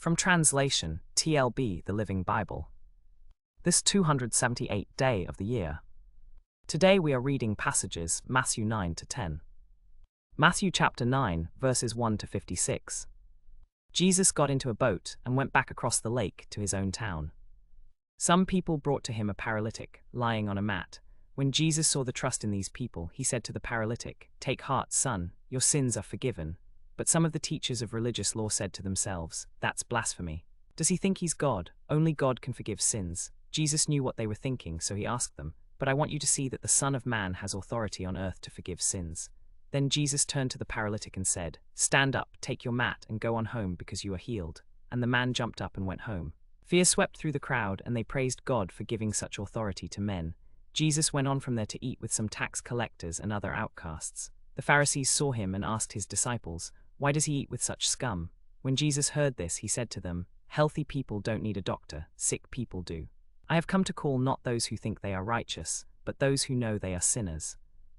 From translation, TLB, the Living Bible. This 278th day of the year. Today we are reading passages Matthew 9 to 10. Matthew chapter 9, verses 1 to 56. Jesus got into a boat and went back across the lake to his own town. Some people brought to him a paralytic, lying on a mat. When Jesus saw the trust in these people, he said to the paralytic, "Take heart, son, your sins are forgiven." But some of the teachers of religious law said to themselves, "That's blasphemy. Does he think he's God? Only God can forgive sins." Jesus knew what they were thinking, so he asked them, "But I want you to see that the Son of Man has authority on earth to forgive sins." Then Jesus turned to the paralytic and said, "Stand up, take your mat, and go on home because you are healed." And the man jumped up and went home. Fear swept through the crowd, and they praised God for giving such authority to men. Jesus went on from there to eat with some tax collectors and other outcasts. The Pharisees saw him and asked his disciples, "Why does he eat with such scum?" When Jesus heard this, he said to them, "Healthy people don't need a doctor, sick people do. I have come to call not those who think they are righteous, but those who know they are sinners."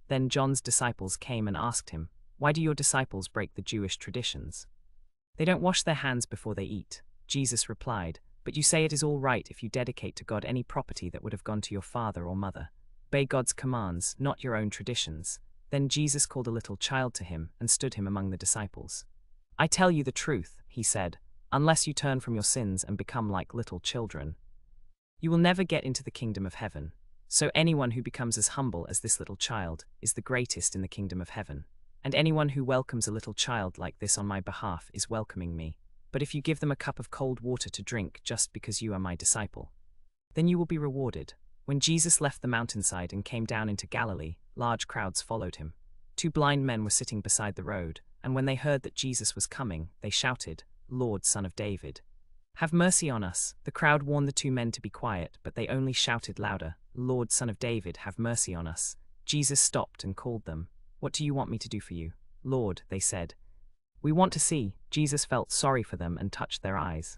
Then John's disciples came and asked him, "Why do your disciples break the Jewish traditions? They don't wash their hands before they eat." Jesus replied, "But you say it is all right if you dedicate to God any property that would have gone to your father or mother. Obey God's commands, not your own traditions." Then Jesus called a little child to him and stood him among the disciples. "I tell you the truth," he said, "unless you turn from your sins and become like little children, you will never get into the kingdom of heaven. So anyone who becomes as humble as this little child is the greatest in the kingdom of heaven. And anyone who welcomes a little child like this on my behalf is welcoming me. But if you give them a cup of cold water to drink just because you are my disciple, then you will be rewarded." When Jesus left the mountainside and came down into Galilee, large crowds followed him. 2 blind men were sitting beside the road, and when they heard that Jesus was coming, they shouted, "Lord, Son of David, have mercy on us." The crowd warned the 2 men to be quiet, but they only shouted louder, "Lord, Son of David, have mercy on us." Jesus stopped and called them. "What do you want me to do for you?" "Lord," they said, "we want to see." Jesus felt sorry for them and touched their eyes.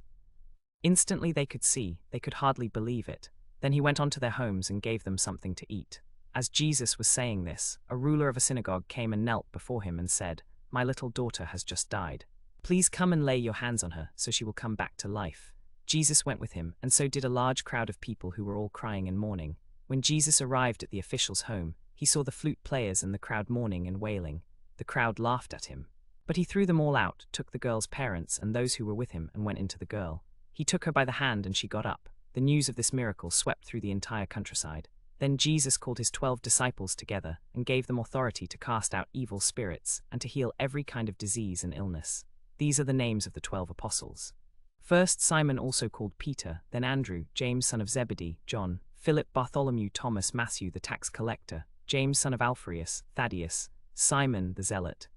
Instantly they could see. They could hardly believe it. Then he went on to their homes and gave them something to eat. As Jesus was saying this, a ruler of a synagogue came and knelt before him and said, "My little daughter has just died. Please come and lay your hands on her so she will come back to life." Jesus went with him, and so did a large crowd of people who were all crying and mourning. When Jesus arrived at the official's home, he saw the flute players and the crowd mourning and wailing. The crowd laughed at him. But he threw them all out, took the girl's parents and those who were with him, and went into the girl. He took her by the hand and she got up. The news of this miracle swept through the entire countryside. Then Jesus called his 12 disciples together and gave them authority to cast out evil spirits and to heal every kind of disease and illness. These are the names of the 12 apostles. First Simon, also called Peter, then Andrew, James son of Zebedee, John, Philip, Bartholomew, Thomas, Matthew the tax collector, James son of Alphaeus, Thaddeus, Simon the zealot,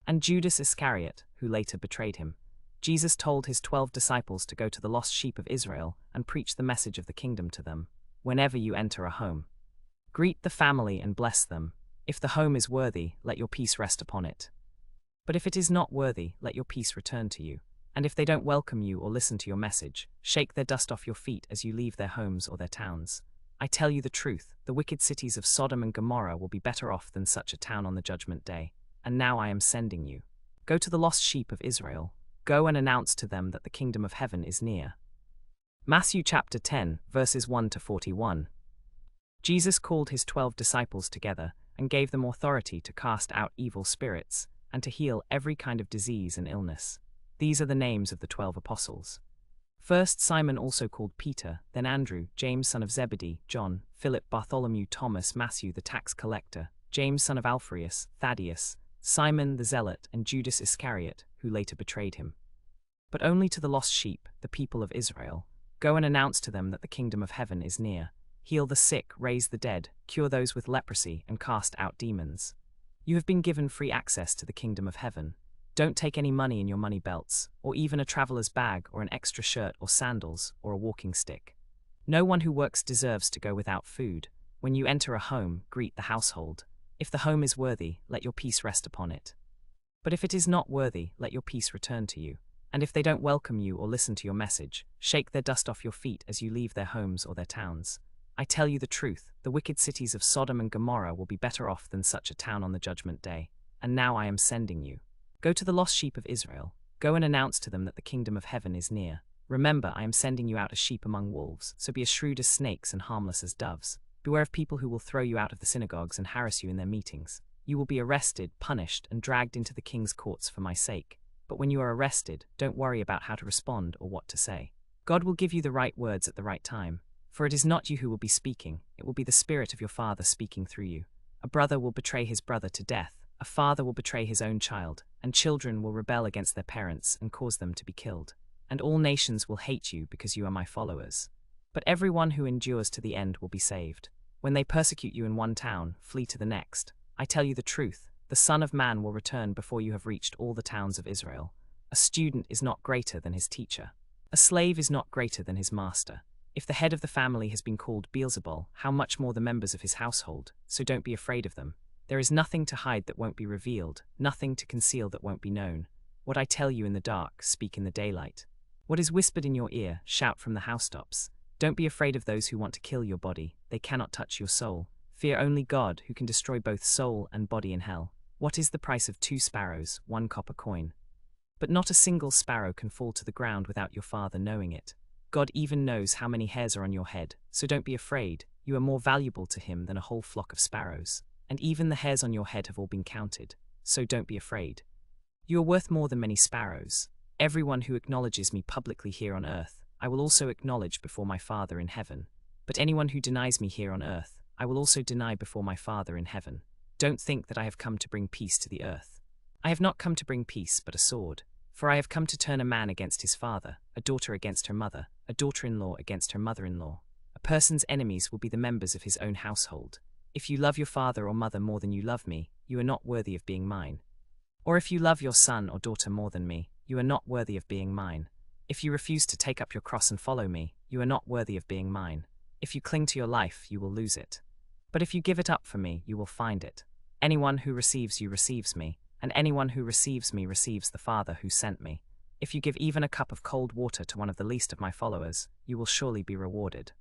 and Judas Iscariot, who later betrayed him. Jesus told his 12 disciples to go to the lost sheep of Israel and preach the message of the kingdom to them. Whenever you enter a home, greet the family and bless them. If the home is worthy, let your peace rest upon it. But if it is not worthy, let your peace return to you. And if they don't welcome you or listen to your message, shake their dust off your feet as you leave their homes or their towns. I tell you the truth, the wicked cities of Sodom and Gomorrah will be better off than such a town on the judgment day. And now I am sending you. Go to the lost sheep of Israel. Go and announce to them that the kingdom of heaven is near. Matthew chapter 10, verses 1 to 41. Jesus called his 12 disciples together and gave them authority to cast out evil spirits and to heal every kind of disease and illness. These are the names of the 12 apostles. First Simon, also called Peter, then Andrew, James son of Zebedee, John, Philip, Bartholomew, Thomas, Matthew the tax collector, James son of Alphaeus, Thaddeus, Simon the zealot, and Judas Iscariot, who later betrayed him. But only to the lost sheep, the people of Israel. Go and announce to them that the kingdom of heaven is near. Heal the sick, raise the dead, cure those with leprosy, and cast out demons. You have been given free access to the kingdom of heaven. Don't take any money in your money belts, or even a traveler's bag or an extra shirt or sandals or a walking stick. No one who works deserves to go without food. When you enter a home, greet the household. If the home is worthy, let your peace rest upon it. But if it is not worthy, let your peace return to you. And if they don't welcome you or listen to your message, shake their dust off your feet as you leave their homes or their towns. I tell you the truth, the wicked cities of Sodom and Gomorrah will be better off than such a town on the judgment day. And now I am sending you. Go to the lost sheep of Israel. Go and announce to them that the kingdom of heaven is near. Remember, I am sending you out as sheep among wolves, so be as shrewd as snakes and harmless as doves. Beware of people who will throw you out of the synagogues and harass you in their meetings. You will be arrested, punished, and dragged into the king's courts for my sake. But when you are arrested, don't worry about how to respond or what to say. God will give you the right words at the right time. For it is not you who will be speaking, it will be the Spirit of your Father speaking through you. A brother will betray his brother to death, a father will betray his own child, and children will rebel against their parents and cause them to be killed. And all nations will hate you because you are my followers. But everyone who endures to the end will be saved. When they persecute you in one town, flee to the next. I tell you the truth, the Son of Man will return before you have reached all the towns of Israel. A student is not greater than his teacher. A slave is not greater than his master. If the head of the family has been called Beelzebul, how much more the members of his household? So don't be afraid of them. There is nothing to hide that won't be revealed, nothing to conceal that won't be known. What I tell you in the dark, speak in the daylight. What is whispered in your ear, shout from the housetops. Don't be afraid of those who want to kill your body, they cannot touch your soul. Fear only God, who can destroy both soul and body in hell. What is the price of 2 sparrows, 1 copper coin? But not a single sparrow can fall to the ground without your Father knowing it. God even knows how many hairs are on your head, so don't be afraid. You are more valuable to him than a whole flock of sparrows. And even the hairs on your head have all been counted, so don't be afraid. You are worth more than many sparrows. Everyone who acknowledges me publicly here on earth, I will also acknowledge before my Father in heaven. But anyone who denies me here on earth, I will also deny before my Father in heaven. Don't think that I have come to bring peace to the earth. I have not come to bring peace, but a sword. For I have come to turn a man against his father, a daughter against her mother, a daughter-in-law against her mother-in-law. A person's enemies will be the members of his own household. If you love your father or mother more than you love me, you are not worthy of being mine. Or if you love your son or daughter more than me, you are not worthy of being mine. If you refuse to take up your cross and follow me, you are not worthy of being mine. If you cling to your life, you will lose it. But if you give it up for me, you will find it. Anyone who receives you receives me, and anyone who receives me receives the Father who sent me. If you give even a cup of cold water to one of the least of my followers, you will surely be rewarded.